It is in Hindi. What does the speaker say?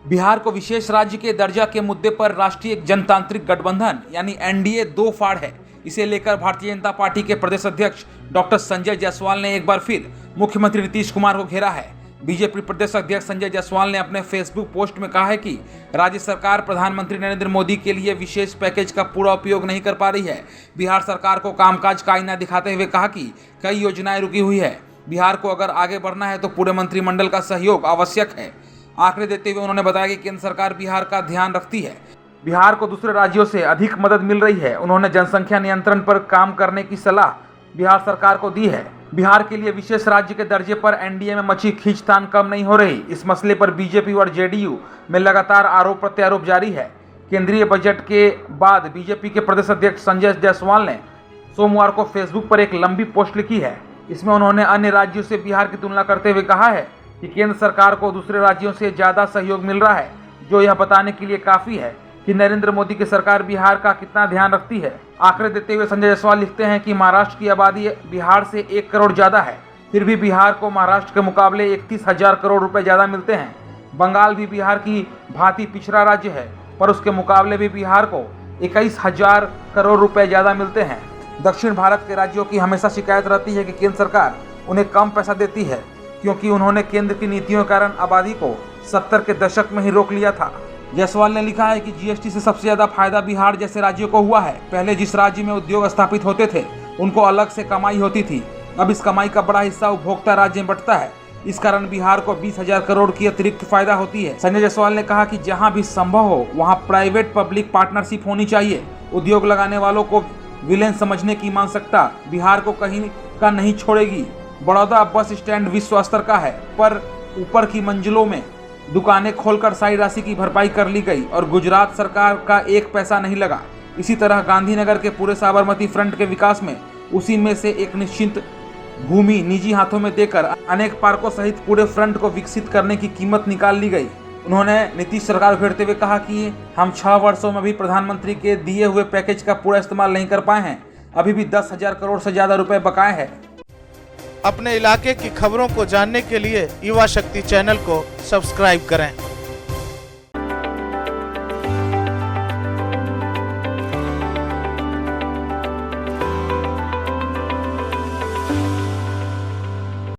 बिहार को विशेष राज्य के दर्जा के मुद्दे पर राष्ट्रीय जनतांत्रिक गठबंधन यानी एनडीए दो फाड़ है। इसे लेकर भारतीय जनता पार्टी के प्रदेश अध्यक्ष डॉक्टर संजय जायसवाल ने एक बार फिर मुख्यमंत्री नीतीश कुमार को घेरा है। बीजेपी प्रदेश अध्यक्ष संजय जायसवाल ने अपने फेसबुक पोस्ट में कहा है कि राज्य सरकार प्रधानमंत्री नरेंद्र मोदी के लिए विशेष पैकेज का पूरा उपयोग नहीं कर पा रही है। बिहार सरकार को कामकाज का आईना दिखाते हुए कहा कि कई योजनाएं रुकी हुई है। बिहार को अगर आगे बढ़ना है तो पूरे मंत्रिमंडल का सहयोग आवश्यक है। आंकड़े देते हुए उन्होंने बताया कि केंद्र सरकार बिहार का ध्यान रखती है। बिहार को दूसरे राज्यों से अधिक मदद मिल रही है। उन्होंने जनसंख्या नियंत्रण पर काम करने की सलाह बिहार सरकार को दी है। बिहार के लिए विशेष राज्य के दर्जे पर एनडीए में मची खींचतान कम नहीं हो रही। इस मसले पर बीजेपी और जेडीयू में लगातार आरोप प्रत्यारोप जारी है। केंद्रीय बजट के बाद बीजेपी के प्रदेश अध्यक्ष संजय जायसवाल ने सोमवार को फेसबुक पर एक लंबी पोस्ट लिखी है। इसमें उन्होंने अन्य राज्यों से बिहार की तुलना करते हुए कहा है कि केंद्र सरकार को दूसरे राज्यों से ज़्यादा सहयोग मिल रहा है, जो यह बताने के लिए काफ़ी है कि नरेंद्र मोदी की सरकार बिहार का कितना ध्यान रखती है। आंकड़े देते हुए संजय जायसवाल लिखते हैं कि महाराष्ट्र की आबादी बिहार से 1 करोड़ ज़्यादा है, फिर भी बिहार को महाराष्ट्र के मुकाबले 31,000 करोड़ रुपए ज़्यादा मिलते हैं। बंगाल भी बिहार की भांति पिछड़ा राज्य है, पर उसके मुकाबले भी बिहार को 21,000 करोड़ रुपए ज़्यादा मिलते हैं। दक्षिण भारत के राज्यों की हमेशा शिकायत रहती है कि केंद्र सरकार उन्हें कम पैसा देती है, क्योंकि उन्होंने केंद्र की नीतियों के कारण आबादी को 70 के दशक में ही रोक लिया था। जायसवाल ने लिखा है कि जीएसटी से सबसे ज़्यादा फायदा बिहार जैसे राज्यों को हुआ है। पहले जिस राज्य में उद्योग स्थापित होते थे उनको अलग से कमाई होती थी, अब इस कमाई का बड़ा हिस्सा उपभोक्ता राज्य में बंटता है। इस कारण बिहार को 20,000 करोड़ की अतिरिक्त फायदा होती है। संजय जायसवाल ने कहा कि जहाँ भी संभव हो वहाँ प्राइवेट पब्लिक पार्टनरशिप होनी चाहिए। उद्योग लगाने वालों को विलेन समझने की मानसिकता बिहार को कहीं का नहीं छोड़ेगी। बड़ौदा बस स्टैंड विश्व स्तर का है, पर ऊपर की मंजिलों में दुकानें खोलकर सारी राशि की भरपाई कर ली गई और गुजरात सरकार का 1 पैसा नहीं लगा। इसी तरह गांधीनगर के पूरे साबरमती फ्रंट के विकास में उसी में से एक निश्चित भूमि निजी हाथों में देकर अनेक पार्कों सहित पूरे फ्रंट को विकसित करने की कीमत निकाल ली गई। उन्होंने नीतीश सरकार को घेरते हुए कहा कि हम 6 वर्षों में भी प्रधानमंत्री के दिए हुए पैकेज का पूरा इस्तेमाल नहीं कर पाए हैं। अभी भी 10,000 करोड़ से ज़्यादा रुपए बकाए हैं। अपने इलाके की खबरों को जानने के लिए युवा शक्ति चैनल को सब्सक्राइब करें।